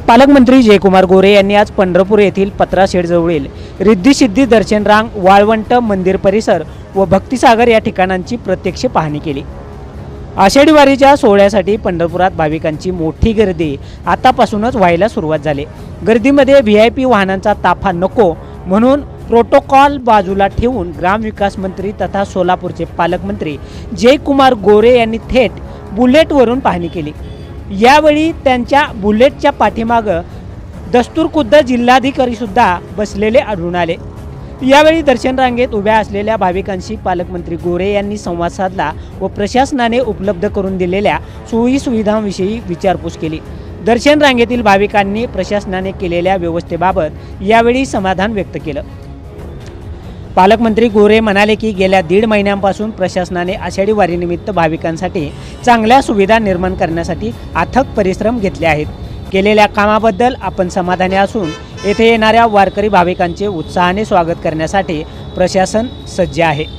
पालकमंत्री जयकुमार गोरे यांनी आज पंढरपूर येथील पत्राशेडजवळील रिद्धी-सिद्धी दर्शन रांग, वाळवंट मंदिर परिसर व भक्तिसागर या ठिकाणांची प्रत्यक्ष पाहणी केली। आषाढी वारीच्या सोहळ्यासाठी पंढरपुरात भाविकांची मोठी गर्दी आतापासूनच व्हायला सुरुवात झाली। गर्दीमध्ये व्हीआयपी वाहनांचा ताफा नको म्हणून प्रोटोकॉल बाजूला ठेवून ग्रामविकास मंत्री तथा सोलापूरचे पालकमंत्री जयकुमार गोरे यांनी थेट बुलेटवरून पाहणी केली। यावेळी त्यांच्या बुलेटच्या पाठीमागे दस्तूरखुद्द जिल्हाधिकारी सुद्धा बसलेले आढळून आले। यावेळी दर्शन रांगेत उभ्या असलेल्या भाविकांशी पालकमंत्री गोरे यांनी संवाद साधला व प्रशासनाने उपलब्ध करून दिलेल्या सोयी सुविधांविषयी विचारपूस केली। दर्शन रांगेतील भाविकांनी प्रशासनाने केलेल्या व्यवस्थेबाबत यावेळी समाधान व्यक्त केलं। पालकमंत्री गोरे म्हणाले की गेल्या 1.5 महिन्यांपासून प्रशासनाने आषाढी वारीनिमित्त भाविकांसाठी चांगल्या सुविधा निर्माण करण्यासाठी अथक परिश्रम घेतले आहेत। केलेल्या कामाबद्दल आपण समाधानी असून येथे येणाऱ्या वारकरी भाविकांचे उत्साहाने स्वागत करण्यासाठी प्रशासन सज्ज आहे।